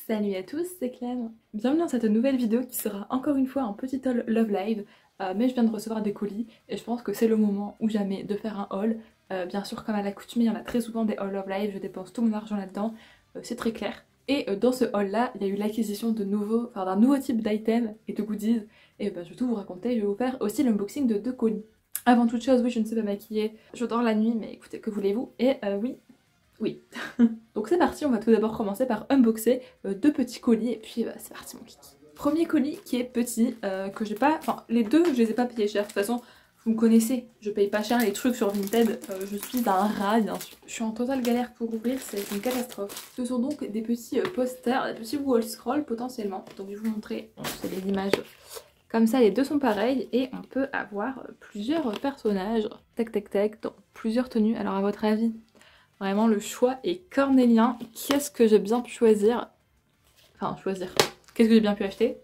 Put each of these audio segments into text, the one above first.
Salut à tous, c'est Clem. Bienvenue dans cette nouvelle vidéo qui sera encore une fois un petit haul Love Live. Mais je viens de recevoir des colis et je pense que c'est le moment ou jamais de faire un haul. Bien sûr, comme à l'accoutumée, il y en a très souvent des hauls Love Live, je dépense tout mon argent là-dedans, c'est très clair. Et dans ce haul là, il y a eu l'acquisition d'un nouveau type d'items et de goodies. Et je vais tout vous raconter, je vais vous faire aussi l'unboxing de 2 colis. Avant toute chose, oui, je ne sais pas maquiller, je dors la nuit, mais écoutez, que voulez-vous? Et oui. Donc c'est parti, on va tout d'abord commencer par unboxer 2 petits colis et puis c'est parti mon kiki. Premier colis qui est petit, que j'ai pas... Enfin, les deux, je les ai pas payés cher. De toute façon, vous me connaissez, je paye pas cher les trucs sur Vinted, je suis un rat bien sûr. Je suis en totale galère pour ouvrir, c'est une catastrophe. Ce sont donc des petits posters, des petits wall scroll potentiellement. Donc je vais vous montrer, c'est des images comme ça, les deux sont pareils et on peut avoir plusieurs personnages, tac tac tac, dans plusieurs tenues. Alors à votre avis, vraiment le choix est cornélien. Qu'est-ce que j'ai bien pu choisir? Enfin choisir, qu'est-ce que j'ai bien pu acheter?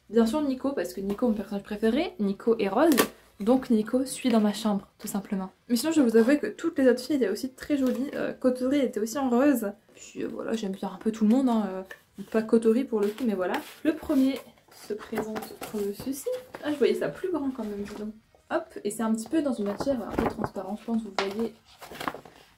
Bien sûr Nico, parce que Nico mon personnage préféré, Nico est rose, donc Nico suit dans ma chambre tout simplement. Mais sinon je vais vous avouer que toutes les autres filles étaient aussi très jolies, Kotori était aussi en rose, puis voilà j'aime bien un peu tout le monde, hein. Pas Kotori pour le coup mais voilà. Le premier se présente comme ceci. Ah je voyais ça plus grand quand même, dis donc. Hop, et c'est un petit peu dans une matière un peu transparente, je pense vous voyez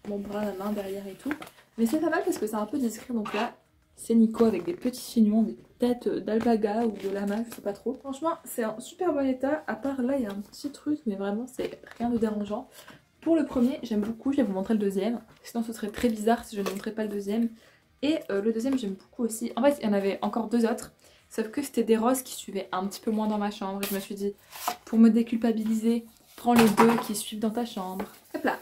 mon bras, la main derrière et tout. Mais c'est pas mal parce que c'est un peu discret, donc là c'est Nico avec des petits chignons, des têtes d'alpaga ou de lama, je sais pas trop. Franchement c'est un super bon état, à part là il y a un petit truc mais vraiment c'est rien de dérangeant. Pour le premier j'aime beaucoup, je vais vous montrer le deuxième, sinon ce serait très bizarre si je ne montrais pas le deuxième. Et le deuxième j'aime beaucoup aussi, en fait il y en avait encore 2 autres, sauf que c'était des roses qui suivaient un petit peu moins dans ma chambre et je me suis dit pour me déculpabiliser, prends les 2 qui suivent dans ta chambre. Hop là.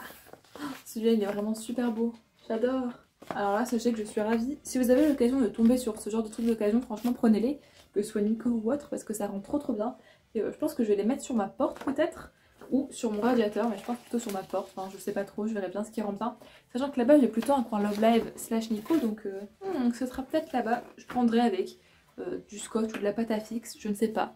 Celui-là il est vraiment super beau, j'adore. Alors là sachez que je suis ravie. Si vous avez l'occasion de tomber sur ce genre de truc d'occasion, franchement prenez-les, que ce soit Nico ou autre, parce que ça rend trop bien. Et je pense que je vais les mettre sur ma porte peut-être, ou sur mon radiateur, mais je pense plutôt sur ma porte, enfin je sais pas trop, je verrai bien ce qui rend bien. Sachant que là-bas j'ai plutôt un coin Love Live / Nico, donc ce sera peut-être là-bas, je prendrai avec du scotch ou de la pâte à fixe, je ne sais pas.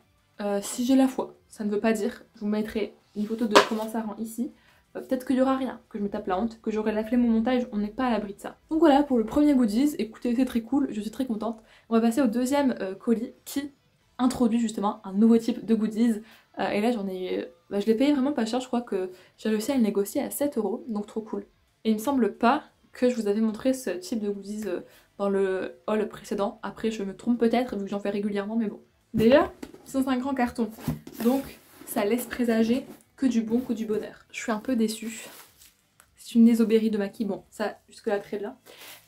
Si j'ai la foi, ça ne veut pas dire, je vous mettrai une photo de comment ça rend ici. Peut-être qu'il n'y aura rien, que je me tape la honte, que j'aurai la flemme au montage, on n'est pas à l'abri de ça. Donc voilà pour le premier goodies, écoutez c'est très cool, je suis très contente. On va passer au deuxième colis qui introduit justement un nouveau type de goodies. Et là j'en ai... je l'ai payé vraiment pas cher, je crois que j'ai réussi à le négocier à 7 €, donc trop cool. Et il me semble pas que je vous avais montré ce type de goodies dans le haul précédent. Après je me trompe peut-être vu que j'en fais régulièrement, mais bon. Déjà, c'est un grand carton, donc ça laisse présager que du bon, que du bonheur. Je suis un peu déçue. C'est une Nésoberry de Maki, bon ça jusque là très bien.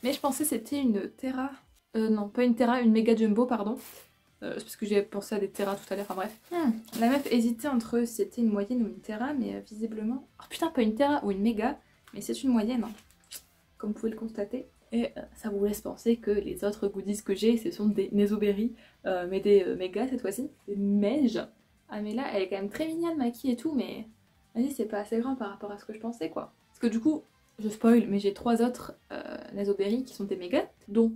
Mais je pensais c'était une Terra, non pas une Terra, une méga jumbo pardon. C'est parce que j'ai pensé à des Terra tout à l'heure, enfin bref. La meuf hésitait entre si c'était une moyenne ou une Terra, mais visiblement... Oh putain, pas une Terra ou une méga, mais c'est une moyenne, hein, comme vous pouvez le constater. Et ça vous laisse penser que les autres goodies que j'ai, ce sont des Nésoberry, mais des méga cette fois-ci, des Mèges. Ah mais là elle est quand même très mignonne Maki et tout, mais vas-y c'est pas assez grand par rapport à ce que je pensais quoi. Parce que du coup, je spoil, mais j'ai 3 autres Nésoberry qui sont des méga, dont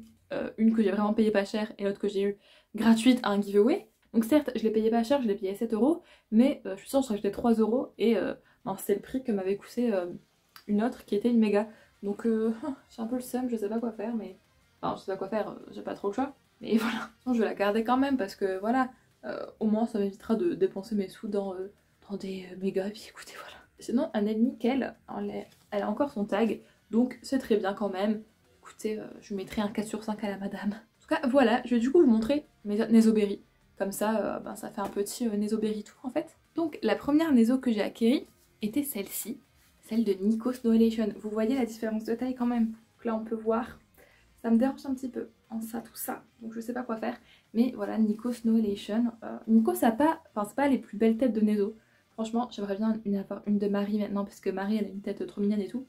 une que j'ai vraiment payé pas cher et l'autre que j'ai eu gratuite à un giveaway. Donc certes je l'ai payé pas cher, je l'ai payé 7 €, mais je suis sûre que j'ai acheté 3 € et c'était le prix que m'avait coûté une autre qui était une méga. Donc j'ai un peu le seum, je sais pas quoi faire, mais... Enfin je sais pas quoi faire, j'ai pas trop le choix. Mais voilà, je vais la garder quand même parce que voilà, au moins ça m'évitera de dépenser mes sous dans des méga, et puis écoutez voilà. Sinon un nickel, elle a encore son tag, donc c'est très bien quand même. Écoutez, je lui mettrai un 4 sur 5 à la madame. En tout cas voilà, je vais du coup vous montrer mes Nésoberry. Comme ça, ça fait un petit Nésoberry tour en fait. Donc la première Néso que j'ai acquérie était celle-ci, celle de Nico Snowelation. Vous voyez la différence de taille quand même. Donc là on peut voir, ça me dérange un petit peu, en ça, tout ça, donc je sais pas quoi faire. Mais voilà, Nico Snowelation. Nico, ça a pas, enfin c'est pas les plus belles têtes de Néso. Franchement, j'aimerais bien avoir une de Marie maintenant, parce que Marie elle a une tête trop mignonne et tout.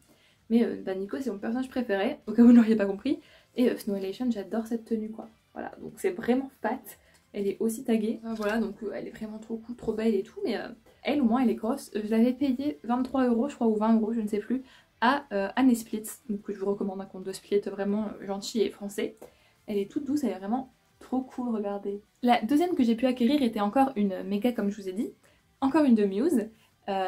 Mais Nico c'est mon personnage préféré, au cas où vous n'auriez pas compris. Et Snowelation, j'adore cette tenue quoi. Voilà, donc c'est vraiment fat. Elle est aussi taguée. Voilà, donc elle est vraiment trop cool, trop belle et tout. Mais elle au moins elle est grosse. Je l'avais payée 23 € je crois, ou 20 €, je ne sais plus, à Anne Splits, donc je vous recommande un compte de Split vraiment gentil et français. Elle est toute douce, elle est vraiment trop cool, regardez. La deuxième que j'ai pu acquérir était encore une méga comme je vous ai dit, encore une de Muse,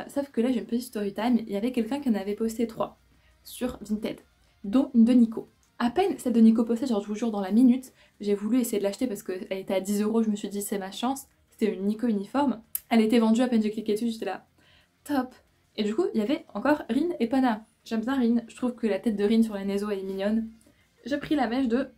sauf que là j'ai une petite story time, il y avait quelqu'un qui en avait posté 3 sur Vinted, dont une de Nico. À peine celle de Nico postée, genre je vous jure dans la minute, j'ai voulu essayer de l'acheter parce qu'elle était à 10 €, je me suis dit c'est ma chance, c'était une Nico uniforme. Elle était vendue, à peine j'ai cliqué dessus, j'étais là, top. Et du coup, il y avait encore Rin et Pana. J'aime bien Rin, je trouve que la tête de Rin sur les Nezo elle est mignonne. J'ai pris la mèche de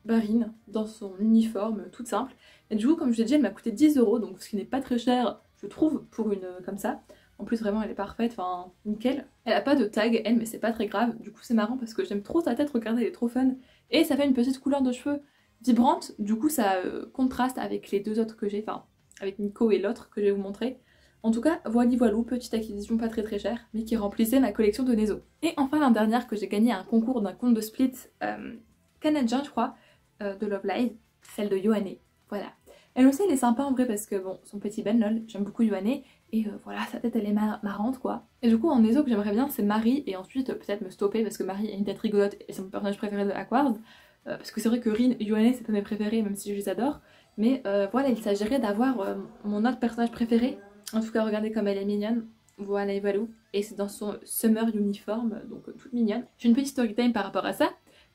Rin dans son uniforme toute simple. Et du coup, comme je l'ai dit, elle m'a coûté 10 €, donc ce qui n'est pas très cher, je trouve, pour une comme ça. En plus, vraiment, elle est parfaite, enfin, nickel. Elle a pas de tag, elle, mais c'est pas très grave. Du coup, c'est marrant parce que j'aime trop sa tête, regardez, elle est trop fun. Et ça fait une petite couleur de cheveux vibrante, du coup, ça contraste avec les deux autres que j'ai, enfin, avec Nico et l'autre que je vais vous montrer. En tout cas, voilou, petite acquisition pas très chère, mais qui remplissait ma collection de Nezo. Et enfin, l'an dernière, que j'ai gagné un concours d'un compte de split canadien, je crois, de Love Live, celle de Yohane. Voilà. Elle aussi, elle est sympa en vrai parce que, bon, son petit Ben lol, j'aime beaucoup Yohane, et voilà, sa tête elle est marrante quoi. Et du coup, en Nezo que j'aimerais bien, c'est Marie, et ensuite peut-être me stopper parce que Marie a une tête rigolote et c'est mon personnage préféré de Aquars. Parce que c'est vrai que Rin et Yohane, c'est pas mes préférés, même si je les adore. Mais voilà, il s'agirait d'avoir mon autre personnage préféré. En tout cas, regardez comme elle est mignonne. Voilà, et voilà. Et c'est dans son summer uniforme, donc toute mignonne. J'ai une petite story time par rapport à ça.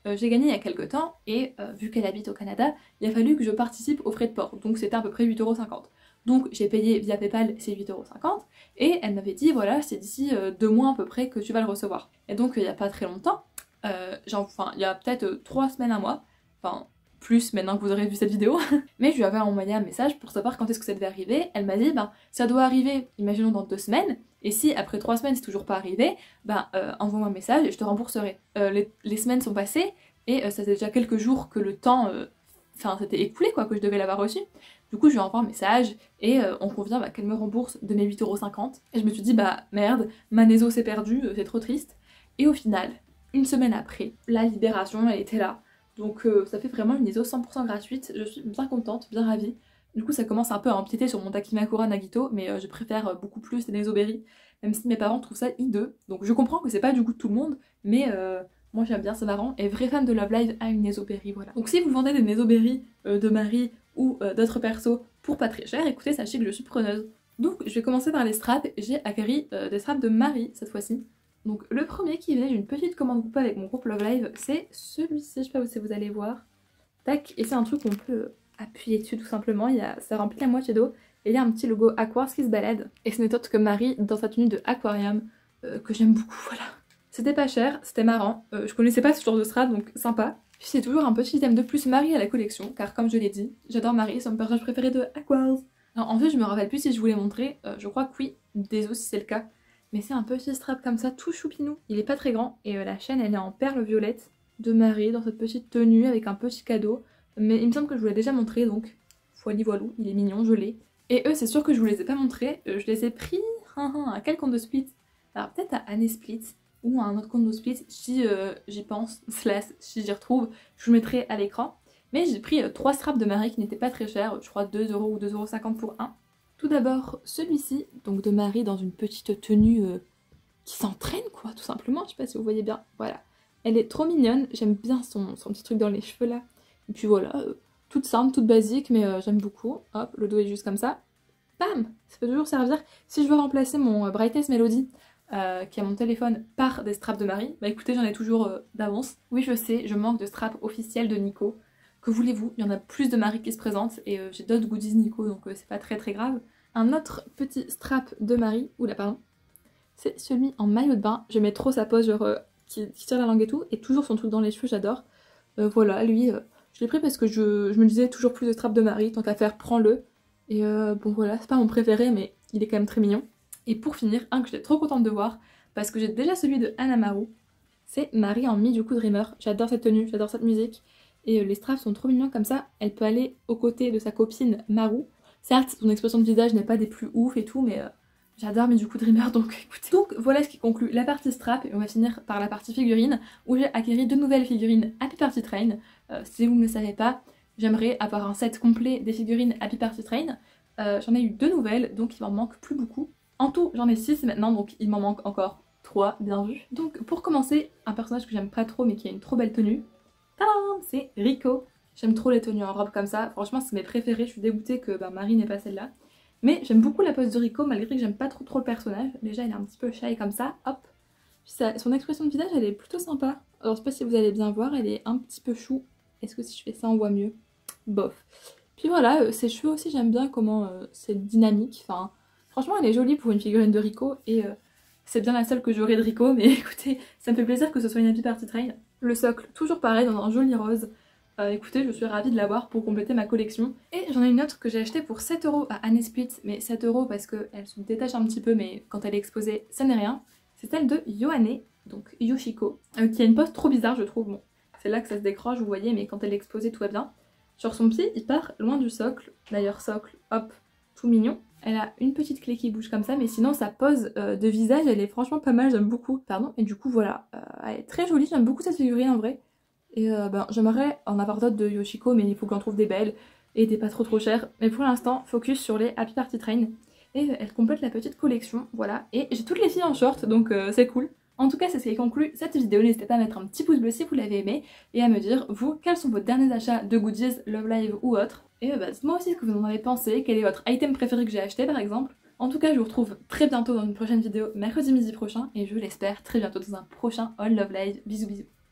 J'ai gagné il y a quelques temps, et vu qu'elle habite au Canada, il a fallu que je participe aux frais de port. Donc c'était à peu près 8,50 €. Donc j'ai payé via PayPal ces 8,50 €. Et elle m'avait dit, voilà, c'est d'ici 2 mois à peu près que tu vas le recevoir. Et donc il n'y a pas très longtemps, enfin il y a peut-être 3 semaines, un mois, enfin plus maintenant que vous aurez vu cette vidéo, mais je lui avais envoyé un message pour savoir quand est-ce que ça devait arriver. Elle m'a dit, ben ça doit arriver, imaginons dans 2 semaines, et si après 3 semaines c'est toujours pas arrivé, ben envoie-moi un message et je te rembourserai. Les semaines sont passées, et ça faisait déjà quelques jours que le temps, enfin c'était écoulé quoi, que je devais l'avoir reçu. Du coup je lui envoie un message, et on convient qu'elle me rembourse de mes 8,50 €. Et je me suis dit, bah merde, ma Nezo s'est perdue, c'est trop triste. Et au final, une semaine après, la libération elle était là. Donc ça fait vraiment une Nezo 100% gratuite, je suis bien contente, bien ravie. Du coup ça commence un peu à empiéter sur mon Dakimakura Nagito, mais je préfère beaucoup plus les Nezo Berry, même si mes parents trouvent ça hideux. Donc je comprends que c'est pas du goût de tout le monde, mais moi j'aime bien, c'est marrant. Et vrai fan de Love Live a une Nezo Berry, voilà. Donc si vous vendez des Nezo Berry de Marie ou d'autres persos pour pas très cher, écoutez, sachez que je suis preneuse. Donc je vais commencer par les straps, j'ai acquéri des straps de Marie cette fois-ci. Donc le premier qui venait d'une petite commande groupe avec mon groupe Love Live, c'est celui-ci, je sais pas si vous allez voir. Tac, et c'est un truc qu'on peut appuyer dessus tout simplement, ça remplit la moitié d'eau, et il y a un petit logo Aquars qui se balade. Et ce n'est autre que Marie dans sa tenue de aquarium, que j'aime beaucoup, voilà. C'était pas cher, c'était marrant, je connaissais pas ce genre de strap, donc sympa. Puis c'est toujours un petit item de plus Marie à la collection, car comme je l'ai dit, j'adore Marie, c'est mon personnage préféré de Aquars. Alors en fait je me rappelle plus si je vous l'ai montré, je crois que oui, désolé si c'est le cas. Mais c'est un petit strap comme ça, tout choupinou. Il est pas très grand, et la chaîne elle est en perles violettes de Marie dans cette petite tenue avec un petit cadeau. Mais il me semble que je vous l'ai déjà montré, donc voilou, il est mignon, je l'ai. Et eux c'est sûr que je vous les ai pas montrés, je les ai pris à quel compte de split? Alors peut-être à Anne Split, ou à un autre compte de split, si j'y pense, slash si j'y retrouve, je vous mettrai à l'écran. Mais j'ai pris 3 straps de Marie qui n'étaient pas très chers, je crois 2 € ou 2,50 € pour un. Tout d'abord celui-ci, donc de Marie dans une petite tenue qui s'entraîne quoi, tout simplement, je sais pas si vous voyez bien, voilà. Elle est trop mignonne, j'aime bien son petit truc dans les cheveux là. Et puis voilà, toute simple, toute basique, mais j'aime beaucoup. Hop, le dos est juste comme ça. Bam, ça peut toujours servir. Si je veux remplacer mon Brightness Melody, qui a mon téléphone, par des straps de Marie, bah écoutez, j'en ai toujours d'avance. Oui, je sais, je manque de straps officiels de Nico. Que voulez-vous, il y en a plus de Marie qui se présentent, et j'ai d'autres goodies Nico, donc c'est pas très grave. Un autre petit strap de Marie, oula pardon, c'est celui en maillot de bain. J'aimais trop sa pose, genre qui tire la langue et tout, et toujours son truc dans les cheveux, j'adore. Voilà, lui, je l'ai pris parce que je me disais toujours plus de straps de Marie, tant qu'à faire, prends-le. Et bon voilà, c'est pas mon préféré, mais il est quand même très mignon. Et pour finir, un que j'étais trop contente de voir, parce que j'ai déjà celui de Hanamaru, c'est Marie en Mijuku Dreamer. J'adore cette tenue, j'adore cette musique, et les straps sont trop mignons comme ça. Elle peut aller aux côtés de sa copine Maru. Certes, son expression de visage n'est pas des plus ouf et tout, mais j'adore Mijuku Dreamer, donc écoutez. Donc voilà ce qui conclut la partie strap, et on va finir par la partie figurine, où j'ai acquéri 2 nouvelles figurines Happy Party Train. Si vous ne le savez pas, j'aimerais avoir un set complet des figurines Happy Party Train. J'en ai eu 2 nouvelles, donc il m'en manque plus beaucoup. En tout, j'en ai 6 maintenant, donc il m'en manque encore 3, bien vu. Donc pour commencer, un personnage que j'aime pas trop, mais qui a une trop belle tenue, c'est Rico. J'aime trop les tenues en robe comme ça, franchement c'est mes préférés, je suis dégoûtée que Marie n'ait pas celle-là. Mais j'aime beaucoup la pose de Rico, malgré que j'aime pas trop le personnage. Déjà il est un petit peu shy comme ça, hop. Puis son expression de visage elle est plutôt sympa. Alors je sais pas si vous allez bien voir, elle est un petit peu chou. Est-ce que si je fais ça on voit mieux? Bof. Puis voilà, ses cheveux aussi j'aime bien comment c'est dynamique. Enfin, franchement elle est jolie pour une figurine de Rico et c'est bien la seule que j'aurai de Rico, mais écoutez, ça me fait plaisir que ce soit une Happy Party Train. Le socle, toujours pareil, dans un joli rose. Écoutez, je suis ravie de l'avoir pour compléter ma collection. Et j'en ai une autre que j'ai achetée pour 7€ à Anne Split, mais 7€ parce qu'elle se détache un petit peu, mais quand elle est exposée, ça n'est rien. C'est celle de Yohane, donc Yoshiko, qui a une pose trop bizarre je trouve. Bon, c'est là que ça se décroche, vous voyez, mais quand elle est exposée, tout va bien. Sur son pied, il part loin du socle. D'ailleurs, socle, hop, tout mignon. Elle a une petite clé qui bouge comme ça, mais sinon sa pose de visage, elle est franchement pas mal, j'aime beaucoup. Pardon, et du coup voilà, elle est très jolie, j'aime beaucoup cette figurine en vrai. Et j'aimerais en avoir d'autres de Yoshiko, mais il faut qu'on trouve des belles et des pas trop chères. Mais pour l'instant, focus sur les Happy Party Train. Et elle complète la petite collection, voilà. Et j'ai toutes les filles en short, donc c'est cool. En tout cas, c'est ce qui conclut cette vidéo. N'hésitez pas à mettre un petit pouce bleu si vous l'avez aimé et à me dire, vous, quels sont vos derniers achats de goodies, Love Live ou autre. Et dites-moi aussi ce que vous en avez pensé, quel est votre item préféré que j'ai acheté par exemple. En tout cas, je vous retrouve très bientôt dans une prochaine vidéo, mercredi midi prochain, et je l'espère très bientôt dans un prochain All Love Live. Bisous bisous.